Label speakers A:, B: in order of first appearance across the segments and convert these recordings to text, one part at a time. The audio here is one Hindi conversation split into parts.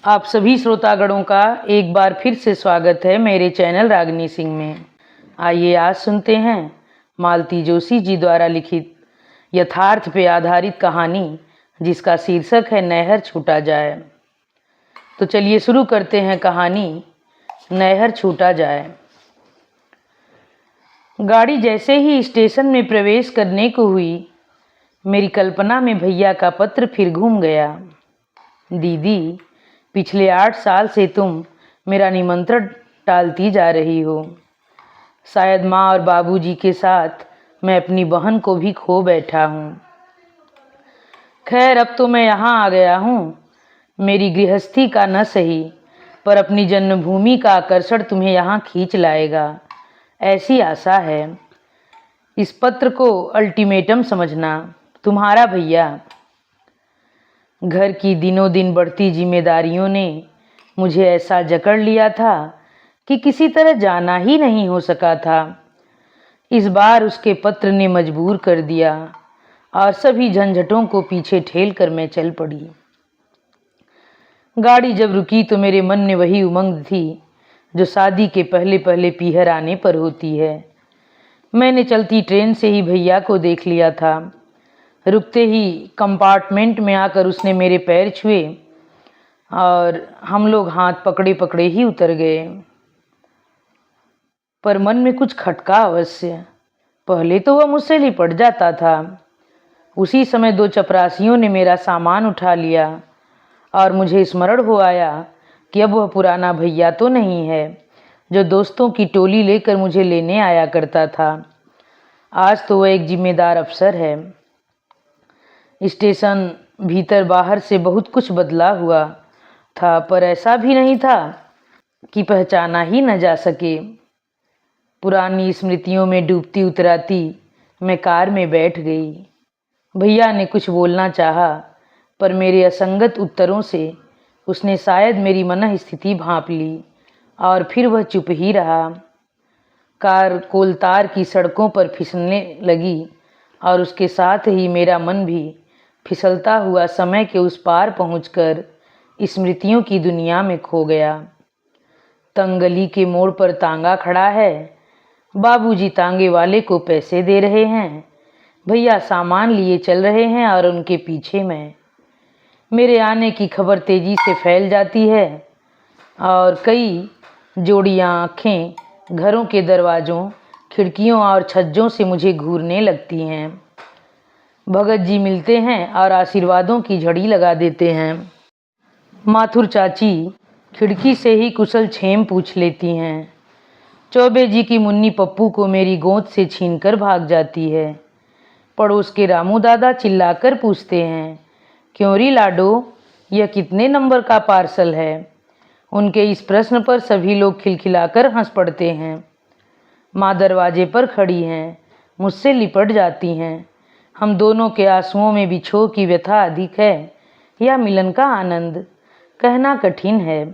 A: आप सभी श्रोतागणों का एक बार फिर से स्वागत है मेरे चैनल रागिनी सिंह में। आइए आज सुनते हैं मालती जोशी जी द्वारा लिखित यथार्थ पे आधारित कहानी जिसका शीर्षक है नहर छूटा जाए। तो चलिए शुरू करते हैं कहानी नहर छूटा जाए। गाड़ी जैसे ही स्टेशन में प्रवेश करने को हुई, मेरी कल्पना में भैया का पत्र फिर घूम गया। दीदी, पिछले 8 साल से तुम मेरा निमंत्रण टालती जा रही हो। शायद माँ और बाबूजी के साथ मैं अपनी बहन को भी खो बैठा हूँ। खैर, अब तो मैं यहाँ आ गया हूँ। मेरी गृहस्थी का न सही, पर अपनी जन्मभूमि का आकर्षण तुम्हें यहाँ खींच लाएगा, ऐसी आशा है। इस पत्र को अल्टीमेटम समझना। तुम्हारा भैया। घर की दिनों दिन बढ़ती जिम्मेदारियों ने मुझे ऐसा जकड़ लिया था कि किसी तरह जाना ही नहीं हो सका था। इस बार उसके पत्र ने मजबूर कर दिया और सभी झंझटों को पीछे ठेल कर मैं चल पड़ी। गाड़ी जब रुकी तो मेरे मन में वही उमंग थी जो शादी के पहले पहले पीहर आने पर होती है। मैंने चलती ट्रेन से ही भैया को देख लिया था। रुकते ही कंपार्टमेंट में आकर उसने मेरे पैर छुए और हम लोग हाथ पकड़े पकड़े ही उतर गए। पर मन में कुछ खटका अवश्य। पहले तो वह मुझसे लिपट जाता था। उसी समय 2 चपरासियों ने मेरा सामान उठा लिया और मुझे स्मरण हो आया कि अब वह पुराना भैया तो नहीं है जो दोस्तों की टोली लेकर मुझे लेने आया करता था। आज तो वह एक जिम्मेदार अफसर है। स्टेशन भीतर बाहर से बहुत कुछ बदला हुआ था, पर ऐसा भी नहीं था कि पहचाना ही न जा सके। पुरानी स्मृतियों में डूबती उतराती मैं कार में बैठ गई। भैया ने कुछ बोलना चाहा, पर मेरे असंगत उत्तरों से उसने शायद मेरी मन स्थिति भांप ली और फिर वह चुप ही रहा। कार कोलतार की सड़कों पर फिसलने लगी और उसके साथ ही मेरा मन भी फिसलता हुआ समय के उस पार पहुंचकर स्मृतियों की दुनिया में खो गया। तंगली के मोड़ पर तांगा खड़ा है। बाबूजी तांगे वाले को पैसे दे रहे हैं। भैया सामान लिए चल रहे हैं और उनके पीछे मैं। मेरे आने की खबर तेजी से फैल जाती है और कई जोड़ियां आँखें घरों के दरवाज़ों, खिड़कियों और छज्जों से मुझे घूरने लगती हैं। भगत जी मिलते हैं और आशीर्वादों की झड़ी लगा देते हैं। माथुर चाची खिड़की से ही कुशल क्षेम पूछ लेती हैं। चौबे जी की मुन्नी पप्पू को मेरी गोद से छीनकर भाग जाती है। पड़ोस के रामू दादा चिल्लाकर पूछते हैं, क्यों री लाडो, यह कितने नंबर का पार्सल है? उनके इस प्रश्न पर सभी लोग खिलखिलाकर हंस पड़ते हैं। माँ दरवाजे पर खड़ी हैं, मुझसे लिपट जाती हैं। हम दोनों के आंसुओं में बिछोह की व्यथा अधिक है या मिलन का आनंद, कहना कठिन है।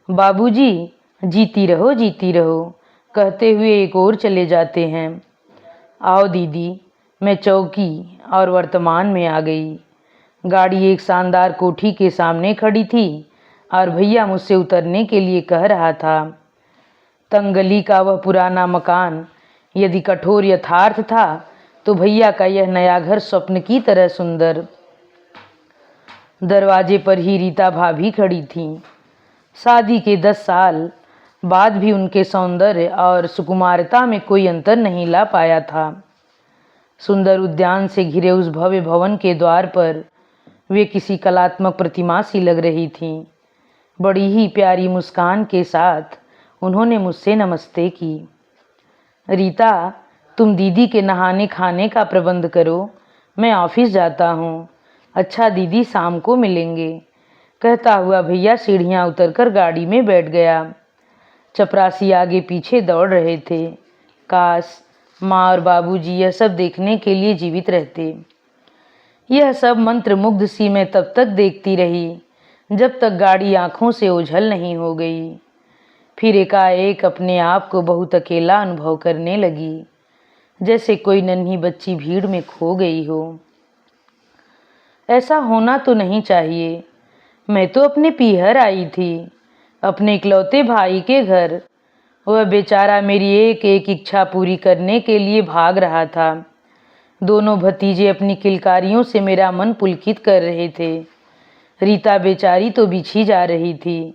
A: बाबूजी जीती रहो कहते हुए एक ओर चले जाते हैं। आओ दीदी, मैं चौकी और वर्तमान में आ गई। गाड़ी एक शानदार कोठी के सामने खड़ी थी और भैया मुझसे उतरने के लिए कह रहा था। तंगली का वह पुराना मकान यदि कठोर यथार्थ था तो भैया का यह नया घर स्वप्न की तरह सुंदर। दरवाजे पर ही रीता भाभी खड़ी थीं। शादी के 10 साल बाद भी उनके सौंदर्य और सुकुमारता में कोई अंतर नहीं ला पाया था। सुंदर उद्यान से घिरे उस भव्य भवन के द्वार पर वे किसी कलात्मक प्रतिमा सी लग रही थीं। बड़ी ही प्यारी मुस्कान के साथ उन्होंने मुझसे नमस्ते की। रीता, तुम दीदी के नहाने खाने का प्रबंध करो, मैं ऑफिस जाता हूँ। अच्छा दीदी, शाम को मिलेंगे, कहता हुआ भैया सीढ़ियाँ उतरकर गाड़ी में बैठ गया। चपरासी आगे पीछे दौड़ रहे थे। काश माँ और बाबूजी यह सब देखने के लिए जीवित रहते। यह सब मंत्रमुग्ध सी मैं तब तक देखती रही जब तक गाड़ी आंखों से ओझल नहीं हो गई। फिर एकाएक अपने आप को बहुत अकेला अनुभव करने लगी, जैसे कोई नन्ही बच्ची भीड़ में खो गई हो। ऐसा होना तो नहीं चाहिए, मैं तो अपने पीहर आई थी, अपने इकलौते भाई के घर। वह बेचारा मेरी एक एक इच्छा पूरी करने के लिए भाग रहा था। दोनों भतीजे अपनी किलकारियों से मेरा मन पुलकित कर रहे थे। रीता बेचारी तो बिछी जा रही थी।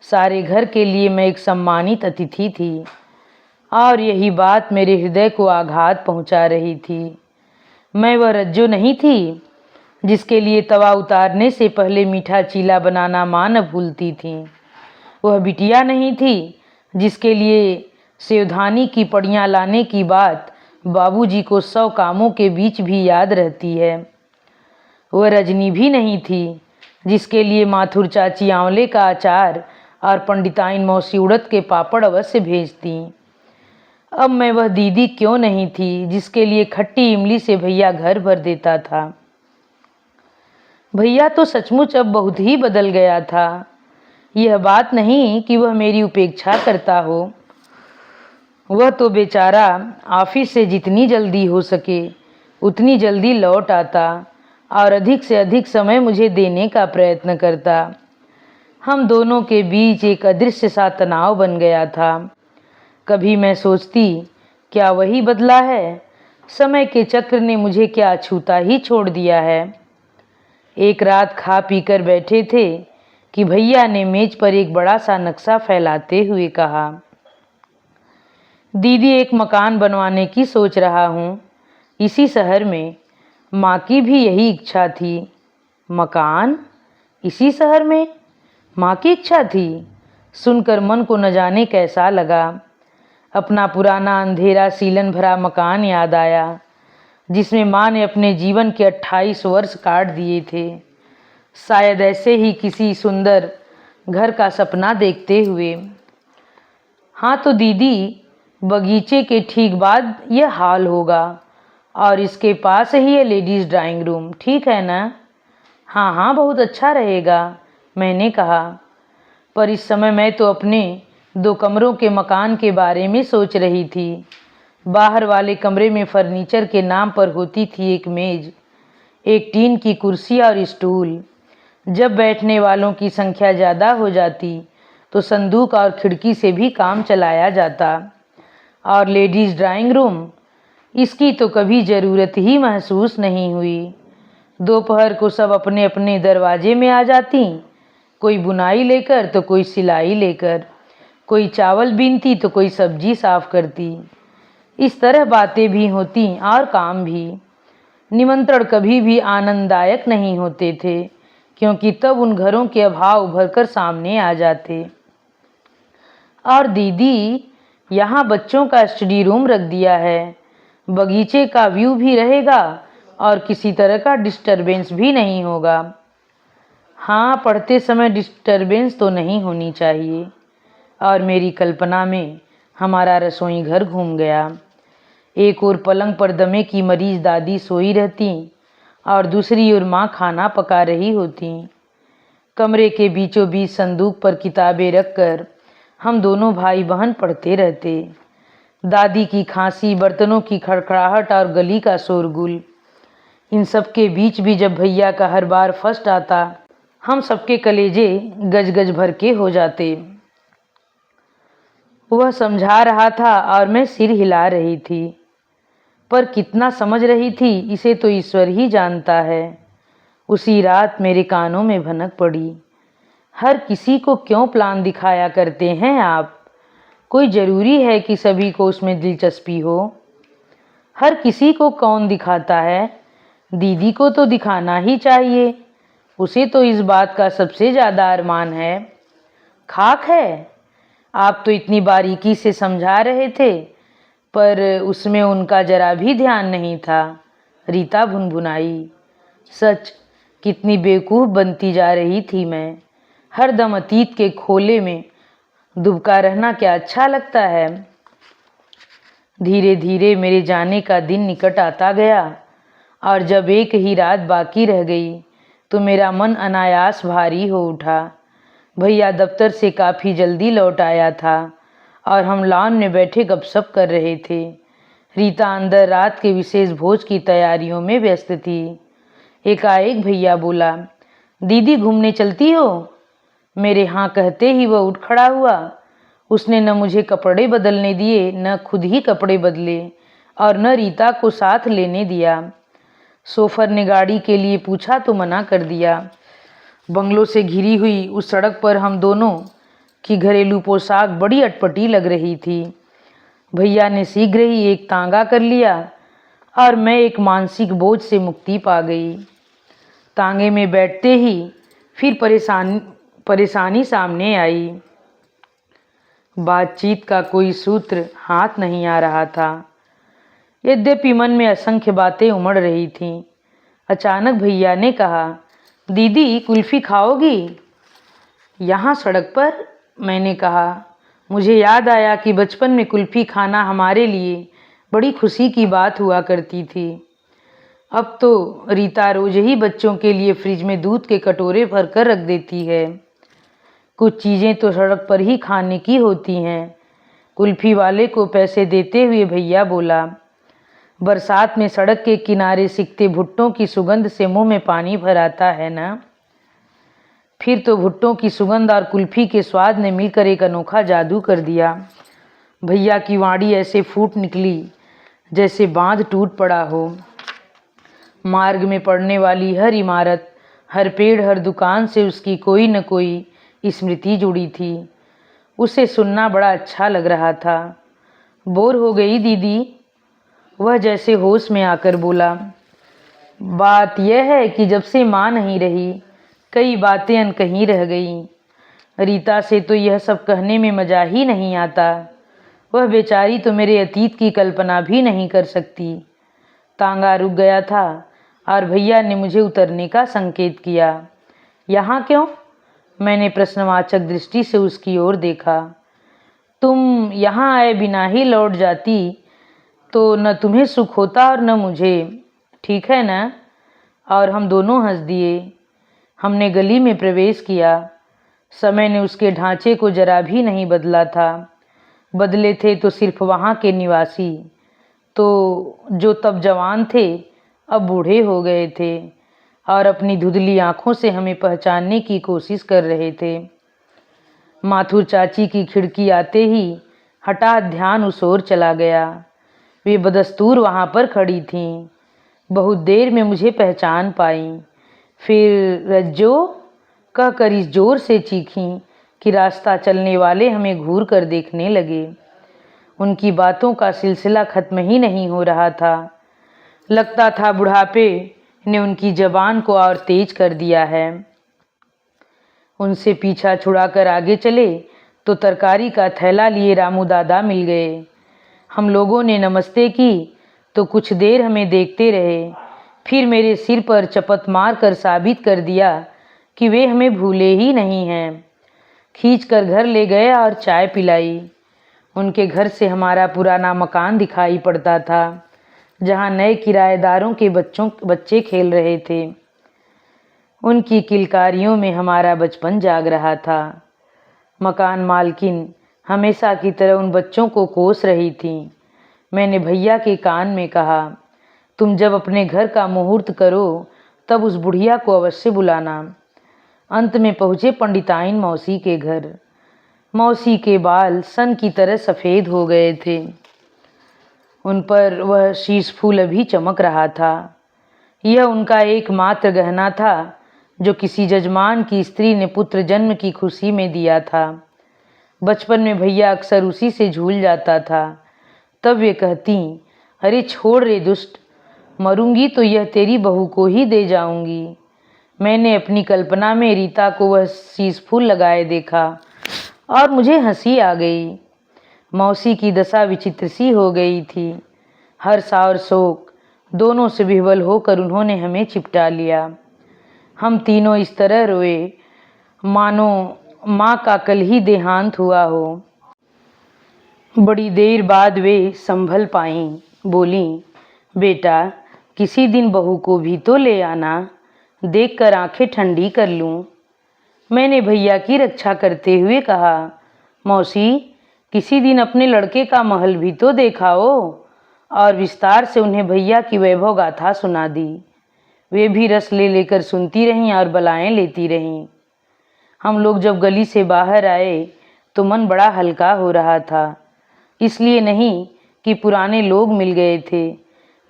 A: सारे घर के लिए मैं एक सम्मानित अतिथि थी, और यही बात मेरे हृदय को आघात पहुंचा रही थी। मैं वह रज्जो नहीं थी जिसके लिए तवा उतारने से पहले मीठा चीला बनाना माँ न भूलती थी। वह बिटिया नहीं थी जिसके लिए सेवधानी की पड़ियाँ लाने की बात बाबूजी को 100 कामों के बीच भी याद रहती है। वह रजनी भी नहीं थी जिसके लिए माथुर चाची आंवले का अचार और पंडिताइन मौसी उड़द के पापड़ अवश्य भेजती। अब मैं वह दीदी क्यों नहीं थी जिसके लिए खट्टी इमली से भैया घर भर देता था। भैया तो सचमुच अब बहुत ही बदल गया था। यह बात नहीं कि वह मेरी उपेक्षा करता हो। वह तो बेचारा ऑफिस से जितनी जल्दी हो सके उतनी जल्दी लौट आता और अधिक से अधिक समय मुझे देने का प्रयत्न करता। हम दोनों के बीच एक अदृश्य सा तनाव बन गया था। कभी मैं सोचती, क्या वही बदला है? समय के चक्र ने मुझे क्या छूता ही छोड़ दिया है। एक रात खा पीकर बैठे थे कि भैया ने मेज पर एक बड़ा सा नक्शा फैलाते हुए कहा, दीदी एक मकान बनवाने की सोच रहा हूँ, इसी शहर में। माँ की भी यही इच्छा थी। मकान? इसी शहर में? माँ की इच्छा थी। सुनकर मन को न जाने कैसा लगा। अपना पुराना अंधेरा सीलन भरा मकान याद आया जिसमें माँ ने अपने जीवन के 28 वर्ष काट दिए थे, शायद ऐसे ही किसी सुंदर घर का सपना देखते हुए। हाँ तो दीदी, बगीचे के ठीक बाद यह हॉल होगा और इसके पास ही है लेडीज़ ड्राइंग रूम, ठीक है ना? हाँ हाँ, बहुत अच्छा रहेगा, मैंने कहा। पर इस समय मैं तो अपने 2 कमरों के मकान के बारे में सोच रही थी। बाहर वाले कमरे में फर्नीचर के नाम पर होती थी एक मेज, एक टीन की कुर्सी और स्टूल। जब बैठने वालों की संख्या ज़्यादा हो जाती तो संदूक और खिड़की से भी काम चलाया जाता। और लेडीज़ ड्राइंग रूम, इसकी तो कभी ज़रूरत ही महसूस नहीं हुई। दोपहर को सब अपने अपने दरवाजे में आ जाती, कोई बुनाई लेकर तो कोई सिलाई लेकर, कोई चावल बीनती तो कोई सब्जी साफ करती। इस तरह बातें भी होती और काम भी। निमंत्रण कभी भी आनंददायक नहीं होते थे क्योंकि तब उन घरों के अभाव उभरकर सामने आ जाते। और दीदी, यहाँ बच्चों का स्टडी रूम रख दिया है, बगीचे का व्यू भी रहेगा और किसी तरह का डिस्टरबेंस भी नहीं होगा। हाँ, पढ़ते समय डिस्टरबेंस तो नहीं होनी चाहिए। और मेरी कल्पना में हमारा रसोई घर घूम गया। एक ओर पलंग पर दमे की मरीज दादी सोई रहती और दूसरी ओर माँ खाना पका रही होती। कमरे के बीचों बीच संदूक पर किताबें रखकर हम दोनों भाई बहन पढ़ते रहते। दादी की खांसी, बर्तनों की खड़खड़ाहट और गली का शोरगुल, इन सब के बीच भी जब भैया का हर बार फर्स्ट आता, हम सबके कलेजे गज गज भर के हो जाते। वह समझा रहा था और मैं सिर हिला रही थी, पर कितना समझ रही थी इसे तो ईश्वर ही जानता है। उसी रात मेरे कानों में भनक पड़ी, हर किसी को क्यों प्लान दिखाया करते हैं आप? कोई ज़रूरी है कि सभी को उसमें दिलचस्पी हो? हर किसी को कौन दिखाता है? दीदी को तो दिखाना ही चाहिए, उसे तो इस बात का सबसे ज़्यादा अरमान है। खाक है, आप तो इतनी बारीकी से समझा रहे थे, पर उसमें उनका जरा भी ध्यान नहीं था। रीता भुनभुनाई। सच, कितनी बेवकूफ़ बनती जा रही थी मैं। हर दम अतीत के खोले में दुबका रहना क्या अच्छा लगता है। धीरे धीरे मेरे जाने का दिन निकट आता गया और जब एक ही रात बाकी रह गई तो मेरा मन अनायास भारी हो उठा। भैया दफ्तर से काफ़ी जल्दी लौट आया था और हम लॉन में बैठे गपशप कर रहे थे। रीता अंदर रात के विशेष भोज की तैयारियों में व्यस्त थी। एकाएक भैया बोला, दीदी घूमने चलती हो? मेरे हाँ कहते ही वह उठ खड़ा हुआ। उसने न मुझे कपड़े बदलने दिए, न खुद ही कपड़े बदले और न रीता को साथ लेने दिया। शोफर ने गाड़ी के लिए पूछा तो मना कर दिया। बंगलों से घिरी हुई उस सड़क पर हम दोनों की घरेलू पोशाक बड़ी अटपटी लग रही थी। भैया ने शीघ्र ही एक तांगा कर लिया और मैं एक मानसिक बोझ से मुक्ति पा गई। तांगे में बैठते ही फिर परेशानी सामने आई। बातचीत का कोई सूत्र हाथ नहीं आ रहा था। यद्यपि मन में असंख्य बातें उमड़ रही थीं। अचानक भैया ने कहा, दीदी कुल्फ़ी खाओगी? यहाँ सड़क पर? मैंने कहा। मुझे याद आया कि बचपन में कुल्फ़ी खाना हमारे लिए बड़ी खुशी की बात हुआ करती थी। अब तो रीता रोज ही बच्चों के लिए फ्रिज में दूध के कटोरे भर कर रख देती है। कुछ चीज़ें तो सड़क पर ही खाने की होती हैं। कुल्फ़ी वाले को पैसे देते हुए भैया बोला। बरसात में सड़क के किनारे सिकते भुट्टों की सुगंध से मुंह में पानी भर आता है ना। फिर तो भुट्टों की सुगंध और कुल्फ़ी के स्वाद ने मिलकर एक अनोखा जादू कर दिया। भैया की वाणी ऐसे फूट निकली जैसे बांध टूट पड़ा हो। मार्ग में पड़ने वाली हर इमारत, हर पेड़, हर दुकान से उसकी कोई न कोई स्मृति जुड़ी थी। उसे सुनना बड़ा अच्छा लग रहा था। बोर हो गई दीदी? वह जैसे होश में आकर बोला। बात यह है कि जब से माँ नहीं रही, कई बातें अनकही रह गईं। रीता से तो यह सब कहने में मज़ा ही नहीं आता। वह बेचारी तो मेरे अतीत की कल्पना भी नहीं कर सकती। तांगा रुक गया था और भैया ने मुझे उतरने का संकेत किया। यहाँ क्यों? मैंने प्रश्नवाचक दृष्टि से उसकी ओर देखा। तुम यहाँ आए बिना ही लौट जाती तो न तुम्हें सुख होता और न मुझे, ठीक है ना? और हम दोनों हंस दिए। हमने गली में प्रवेश किया। समय ने उसके ढांचे को जरा भी नहीं बदला था। बदले थे तो सिर्फ वहाँ के निवासी, तो जो तब जवान थे अब बूढ़े हो गए थे और अपनी धुंधली आंखों से हमें पहचानने की कोशिश कर रहे थे। माथुर चाची की खिड़की आते ही हठात ध्यान उस ओर चला गया। वे बदस्तूर वहाँ पर खड़ी थीं। बहुत देर में मुझे पहचान पाईं। फिर रज्जो कहकर इस जोर से चीखीं कि रास्ता चलने वाले हमें घूर कर देखने लगे। उनकी बातों का सिलसिला खत्म ही नहीं हो रहा था। लगता था बुढ़ापे ने उनकी जबान को और तेज कर दिया है। उनसे पीछा छुड़ाकर आगे चले तो तरकारी का थैला लिए रामू दादा मिल गए। हम लोगों ने नमस्ते की तो कुछ देर हमें देखते रहे। फिर मेरे सिर पर चपत मार कर साबित कर दिया कि वे हमें भूले ही नहीं हैं। खींच कर घर ले गए और चाय पिलाई। उनके घर से हमारा पुराना मकान दिखाई पड़ता था, जहाँ नए किराएदारों के बच्चे खेल रहे थे। उनकी किलकारियों में हमारा बचपन जाग रहा था। मकान मालकिन हमेशा की तरह उन बच्चों को कोस रही थी। मैंने भैया के कान में कहा, तुम जब अपने घर का मुहूर्त करो तब उस बुढ़िया को अवश्य बुलाना। अंत में पहुँचे पंडिताइन मौसी के घर। मौसी के बाल सन की तरह सफ़ेद हो गए थे। उन पर वह शीश फूल अभी चमक रहा था। यह उनका एकमात्र गहना था जो किसी जजमान की स्त्री ने पुत्र जन्म की खुशी में दिया था। बचपन में भैया अक्सर उसी से झूल जाता था। तब वे कहती, अरे छोड़ रे दुष्ट, मरूंगी तो यह तेरी बहू को ही दे जाऊंगी। मैंने अपनी कल्पना में रीता को वह शीश फूल लगाए देखा और मुझे हंसी आ गई। मौसी की दशा विचित्र सी हो गई थी। हर्ष और शोक दोनों से विह्वल होकर उन्होंने हमें चिपटा लिया। हम तीनों इस तरह रोए मानो माँ का कल ही देहांत हुआ हो। बड़ी देर बाद वे संभल पाईं, बोली, बेटा किसी दिन बहू को भी तो ले आना, देखकर आंखें ठंडी कर लूं। मैंने भैया की रक्षा करते हुए कहा, मौसी किसी दिन अपने लड़के का महल भी तो देखाओ, और विस्तार से उन्हें भैया की वैभव गाथा सुना दी। वे भी रस ले लेकर सुनती रहीं और बलाएं लेती रहीं। हम लोग जब गली से बाहर आए तो मन बड़ा हल्का हो रहा था, इसलिए नहीं कि पुराने लोग मिल गए थे,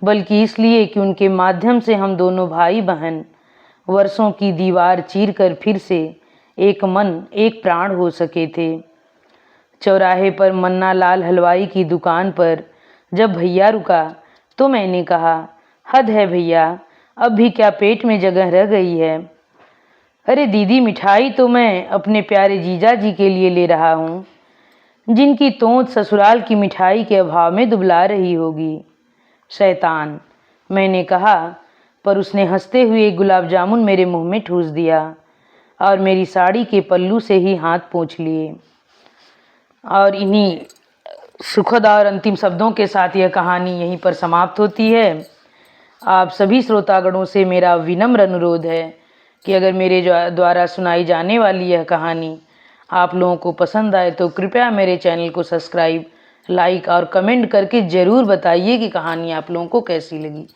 A: बल्कि इसलिए कि उनके माध्यम से हम दोनों भाई बहन वर्षों की दीवार चीरकर फिर से एक मन एक प्राण हो सके थे। चौराहे पर मन्ना लाल हलवाई की दुकान पर जब भैया रुका तो मैंने कहा, हद है भैया, अब भी क्या पेट में जगह रह गई है? अरे दीदी, मिठाई तो मैं अपने प्यारे जीजा जी के लिए ले रहा हूँ, जिनकी तोंत ससुराल की मिठाई के अभाव में दुबला रही होगी। शैतान, मैंने कहा, पर उसने हंसते हुए एक गुलाब जामुन मेरे मुंह में ठूस दिया और मेरी साड़ी के पल्लू से ही हाथ पोंछ लिए। और इन्हीं सुखद और अंतिम शब्दों के साथ यह कहानी यहीं पर समाप्त होती है। आप सभी श्रोतागणों से मेरा विनम्र अनुरोध है कि अगर मेरे द्वारा सुनाई जाने वाली यह कहानी आप लोगों को पसंद आए तो कृपया मेरे चैनल को सब्सक्राइब, लाइक और कमेंट करके ज़रूर बताइए कि कहानी आप लोगों को कैसी लगी।